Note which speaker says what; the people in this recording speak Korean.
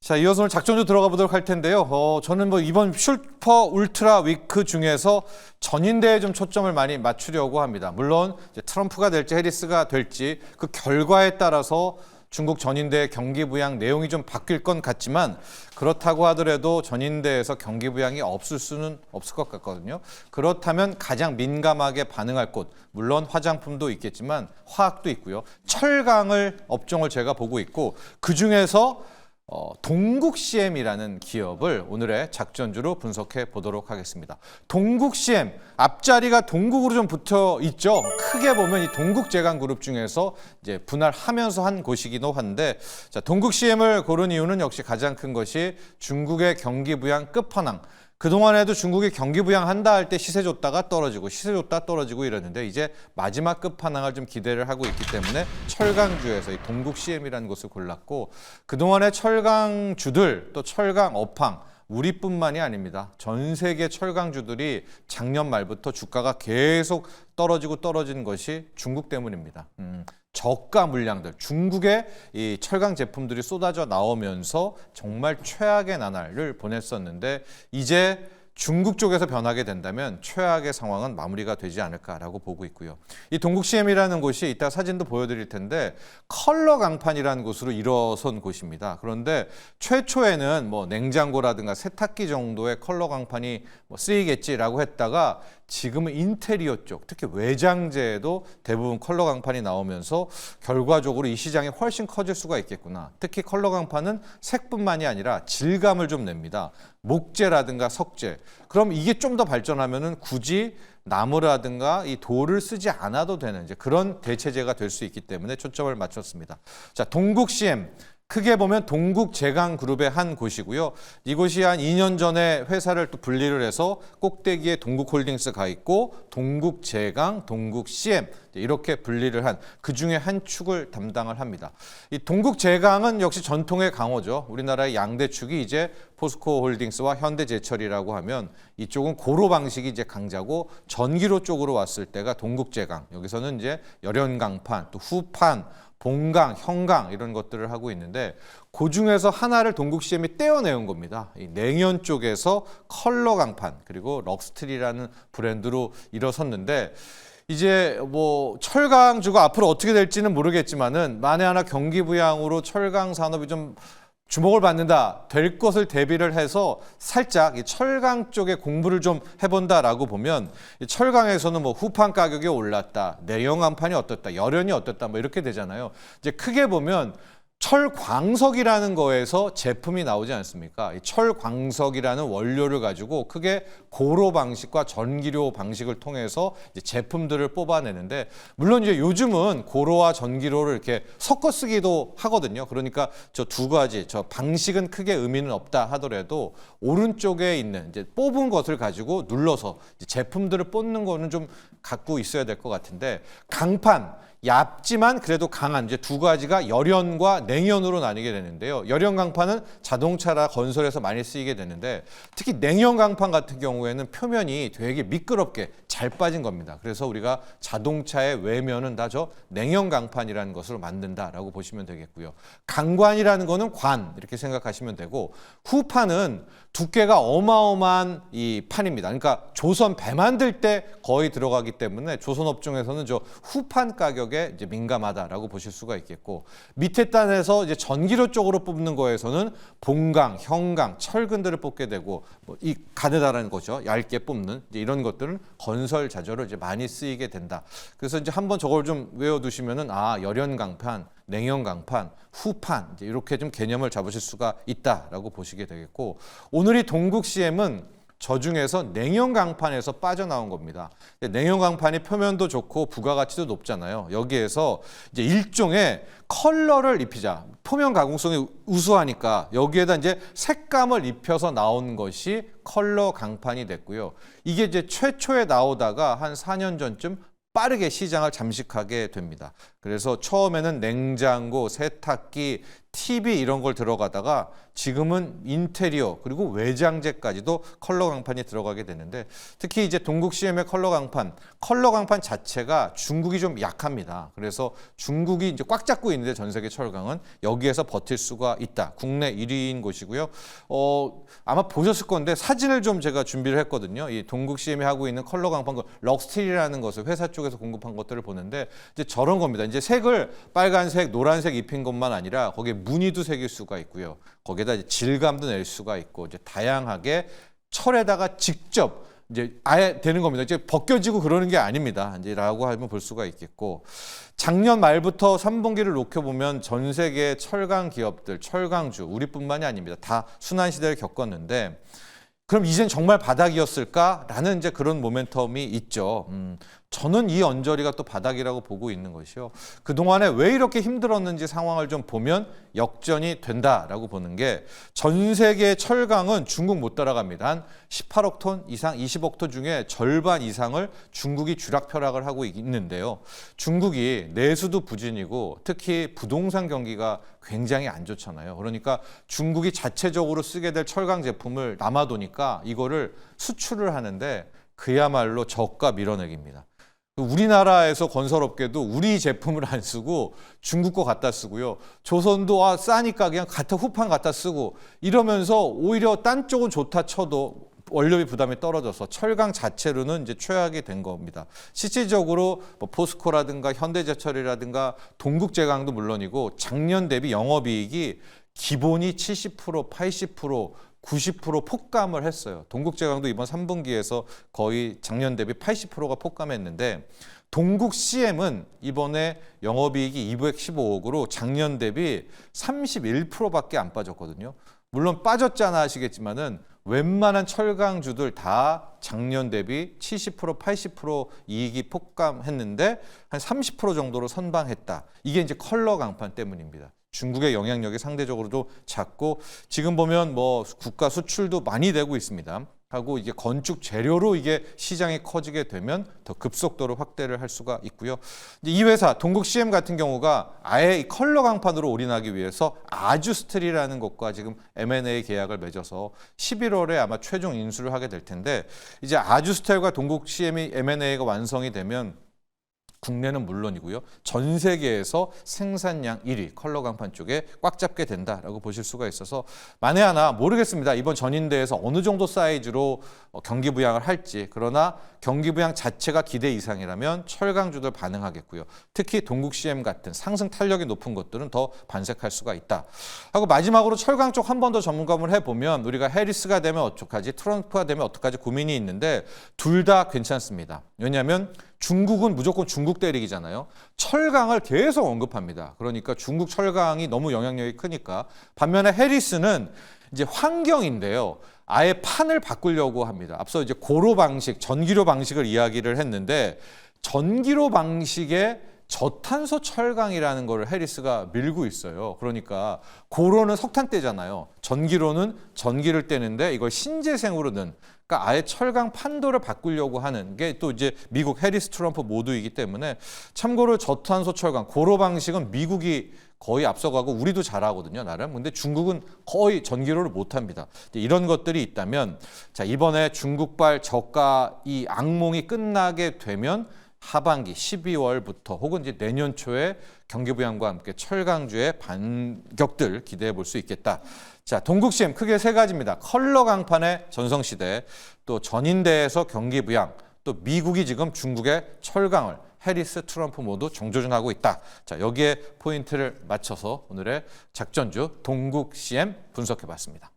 Speaker 1: 자, 이어서 오늘 작전주 들어가 보도록 할 텐데요. 저는 뭐 이번 슈퍼 울트라 위크 중에서 전인대에 좀 초점을 많이 맞추려고 합니다. 물론 이제 트럼프가 될지 해리스가 될지 그 결과에 따라서 중국 전인대의 경기 부양 내용이 좀 바뀔 건 같지만 그렇다고 하더라도 전인대에서 경기 부양이 없을 수는 없을 것 같거든요. 그렇다면 가장 민감하게 반응할 곳, 물론 화장품도 있겠지만 화학도 있고요. 철강을 업종을 제가 보고 있고 그중에서 동국CM이라는 기업을 오늘의 작전주로 분석해 보도록 하겠습니다. 동국CM, 앞자리가 동국으로 좀 붙어 있죠. 크게 보면 이 동국제강그룹 중에서 이제 분할하면서 한 곳이기도 한데, 자, 동국CM을 고른 이유는 역시 가장 큰 것이 중국의 경기 부양 끝판왕. 그동안에도 중국이 경기 부양한다 할 때 시세 줬다가 떨어지고 시세 줬다 떨어지고 이랬는데 이제 마지막 끝판왕을 좀 기대를 하고 있기 때문에 철강주에서 이 동국CM이라는 곳을 골랐고, 그동안의 철강주들 또 철강 업황 우리뿐만이 아닙니다. 전 세계 철강주들이 작년 말부터 주가가 계속 떨어진 것이 중국 때문입니다. 저가 물량들, 중국의 이 철강 제품들이 쏟아져 나오면서 정말 최악의 나날을 보냈었는데 이제 중국 쪽에서 변하게 된다면 최악의 상황은 마무리가 되지 않을까라고 보고 있고요. 이 동국CM이라는 곳이 이따 사진도 보여드릴 텐데 컬러 강판이라는 곳으로 일어선 곳입니다. 그런데 최초에는 뭐 냉장고라든가 세탁기 정도의 컬러 강판이 쓰이겠지라고 했다가 지금은 인테리어 쪽, 특히 외장재에도 대부분 컬러 강판이 나오면서 결과적으로 이 시장이 훨씬 커질 수가 있겠구나. 특히 컬러 강판은 색뿐만이 아니라 질감을 좀 냅니다. 목재라든가 석재. 그럼 이게 좀 더 발전하면은 굳이 나무라든가 이 돌을 쓰지 않아도 되는 이제 그런 대체재가 될 수 있기 때문에 초점을 맞췄습니다. 자, 동국CM. 크게 보면 동국제강그룹의 한 곳이고요. 이곳이 한 2년 전에 회사를 또 분리를 해서 꼭대기에 동국홀딩스 가 있고 동국제강, 동국CM 이렇게 분리를 한 그중에 한 축을 담당을 합니다. 이 동국제강은 역시 전통의 강호죠. 우리나라의 양대 축이 이제 포스코홀딩스와 현대제철이라고 하면 이쪽은 고로 방식이 이제 강자고 전기로 쪽으로 왔을 때가 동국제강. 여기서는 이제 열연강판, 또 후판, 봉강, 형강 이런 것들을 하고 있는데 그중에서 하나를 동국CM이 떼어내온 겁니다. 이 냉연 쪽에서 컬러 강판 그리고 럭스트리라는 브랜드로 일어섰는데 이제 뭐 철강주가 앞으로 어떻게 될지는 모르겠지만은 만에 하나 경기 부양으로 철강 산업이 좀 주목을 받는다, 될 것을 대비를 해서 살짝 이 철강 쪽에 공부를 좀 해본다라고 보면 이 철강에서는 뭐 후판 가격이 올랐다, 내연강판이 어떻다, 열연이 어떻다 뭐 이렇게 되잖아요. 이제 크게 보면 철광석이라는 거에서 제품이 나오지 않습니까? 이 철광석이라는 원료를 가지고 크게 고로 방식과 전기료 방식을 통해서 이제 제품들을 뽑아내는데 물론 이제 요즘은 고로와 전기료를 이렇게 섞어 쓰기도 하거든요. 그러니까 저 두 가지, 저 방식은 크게 의미는 없다 하더라도 오른쪽에 있는 이제 뽑은 것을 가지고 눌러서 이제 제품들을 뽑는 거는 좀 갖고 있어야 될 것 같은데 강판 얇지만 그래도 강한 이제 두 가지가 열연과 냉연으로 나뉘게 되는데요. 열연 강판은 자동차나 건설에서 많이 쓰이게 되는데 특히 냉연 강판 같은 경우에는 표면이 되게 미끄럽게 잘 빠진 겁니다. 그래서 우리가 자동차의 외면은 다 저 냉연 강판이라는 것으로 만든다라고 보시면 되겠고요. 강관이라는 거는 관 이렇게 생각하시면 되고 후판은 두께가 어마어마한 이 판입니다. 그러니까 조선 배 만들 때 거의 들어가기 때문에 조선 업종에서는 저 후판 가격에 이제 민감하다라고 보실 수가 있겠고 밑에 단에서 이제 전기료 쪽으로 뽑는 거에서는 봉강, 형강, 철근들을 뽑게 되고 뭐 이 가느다라는 거죠. 얇게 뽑는 이제 이런 것들은 건설 자재로 이제 많이 쓰이게 된다. 그래서 이제 한번 저걸 좀 외워두시면은 아 열연 강판, 냉연 강판, 후판 이제 이렇게 좀 개념을 잡으실 수가 있다라고 보시게 되겠고 오늘 이 동국CM은 저 중에서 냉연 강판에서 빠져나온 겁니다. 냉연 강판이 표면도 좋고 부가가치도 높잖아요. 여기에서 이제 일종의 컬러를 입히자. 표면 가공성이 우수하니까 여기에다 이제 색감을 입혀서 나온 것이 컬러 강판이 됐고요. 이게 이제 최초에 나오다가 한 4년 전쯤 빠르게 시장을 잠식하게 됩니다. 그래서 처음에는 냉장고, 세탁기, TV 이런 걸 들어가다가 지금은 인테리어 그리고 외장재까지도 컬러 강판이 들어가게 되는데 특히 이제 동국 CM의 컬러 강판 자체가 중국이 좀 약합니다. 그래서 중국이 이제 꽉 잡고 있는데 전 세계 철강은 여기에서 버틸 수가 있다. 국내 1위인 곳이고요. 아마 보셨을 건데 사진을 좀 제가 준비를 했거든요. 이 동국 CM이 하고 있는 컬러 강판 럭스틸이라는 것을 회사 쪽에서 공급한 것들을 보는데 이제 저런 겁니다. 이제 색을 빨간색, 노란색 입힌 것만 아니라 거기에 무늬도 새길 수가 있고요. 거기에다 이제 질감도 낼 수가 있고 이제 다양하게 철에다가 직접 이제 아예 되는 겁니다. 이제 벗겨지고 그러는 게 아닙니다. 이제라고 하면 볼 수가 있겠고 작년 말부터 3분기를 놓켜보면 전 세계 철강 기업들, 철강주 우리뿐만이 아닙니다. 다 순환 시대를 겪었는데 그럼 이젠 정말 바닥이었을까라는 이제 그런 모멘텀이 있죠. 저는 이 언저리가 또 바닥이라고 보고 있는 것이요. 그동안에 왜 이렇게 힘들었는지 상황을 좀 보면 역전이 된다라고 보는 게 전 세계 철강은 중국 못 따라갑니다. 한 18억 톤 이상, 20억 톤 중에 절반 이상을 중국이 주락펴락을 하고 있는데요. 중국이 내수도 부진이고 특히 부동산 경기가 굉장히 안 좋잖아요. 그러니까 중국이 자체적으로 쓰게 될 철강 제품을 남아도니까 이거를 수출을 하는데 그야말로 저가 밀어내기입니다. 우리나라에서 건설업계도 우리 제품을 안 쓰고 중국 거 갖다 쓰고요. 조선도 싸니까 그냥 후판 갖다 쓰고 이러면서 오히려 딴 쪽은 좋다 쳐도 원료비 부담이 떨어져서 철강 자체로는 이제 최악이 된 겁니다. 실질적으로 뭐 포스코라든가 현대제철이라든가 동국제강도 물론이고 작년 대비 영업이익이 기본이 70%, 80%, 90% 폭감을 했어요. 동국제강도 이번 3분기에서 거의 작년 대비 80%가 폭감했는데 동국 CM은 이번에 영업이익이 215억으로 작년 대비 31%밖에 안 빠졌거든요. 물론 빠졌잖아 하시겠지만은 웬만한 철강주들 다 작년 대비 70%, 80% 이익이 폭감했는데 한 30% 정도로 선방했다. 이게 이제 컬러 강판 때문입니다. 중국의 영향력이 상대적으로도 작고 지금 보면 뭐 국가 수출도 많이 되고 있습니다. 하고 이게 건축 재료로 이게 시장이 커지게 되면 더 급속도로 확대를 할 수가 있고요. 이 회사 동국 CM 같은 경우가 아예 이 컬러 강판으로 올인하기 위해서 아주스텔이라는 것과 지금 M&A 계약을 맺어서 11월에 아마 최종 인수를 하게 될 텐데 이제 아주스텔과 동국 CM이 M&A가 완성이 되면 국내는 물론이고요. 전 세계에서 생산량 1위 컬러 강판 쪽에 꽉 잡게 된다라고 보실 수가 있어서 만에 하나 모르겠습니다. 이번 전인대에서 어느 정도 사이즈로 경기 부양을 할지 그러나 경기 부양 자체가 기대 이상이라면 철강주들 반응하겠고요. 특히 동국 CM 같은 상승 탄력이 높은 것들은 더 반색할 수가 있다. 하고 마지막으로 철강 쪽 한 번 더 점검을 해보면 우리가 해리스가 되면 어떡하지 트럼프가 되면 어떡하지 고민이 있는데 둘 다 괜찮습니다. 왜냐하면 중국은 무조건 중국 때리기잖아요. 철강을 계속 언급합니다. 그러니까 중국 철강이 너무 영향력이 크니까. 반면에 해리스는 이제 환경인데요. 아예 판을 바꾸려고 합니다. 앞서 이제 고로 방식, 전기료 방식을 이야기를 했는데 전기료 방식의 저탄소 철강이라는 거를 해리스가 밀고 있어요. 그러니까 고로는 석탄 떼잖아요. 전기로는 전기를 떼는데 이걸 신재생으로 넣은 그러니까 아예 철강 판도를 바꾸려고 하는 게 또 이제 미국 해리스 트럼프 모두이기 때문에 참고로 저탄소 철강 고로 방식은 미국이 거의 앞서가고 우리도 잘하거든요, 나름. 근데 중국은 거의 전기료를 못합니다. 이런 것들이 있다면 자 이번에 중국발 저가 이 악몽이 끝나게 되면 하반기 12월부터 혹은 이제 내년 초에 경기 부양과 함께 철강주의 반격들 기대해 볼 수 있겠다. 자, 동국 CM 크게 세 가지입니다. 컬러 강판의 전성시대, 또 전인대에서 경기 부양, 또 미국이 지금 중국의 철강을 해리스, 트럼프 모두 정조준하고 있다. 자, 여기에 포인트를 맞춰서 오늘의 작전주 동국 CM 분석해 봤습니다.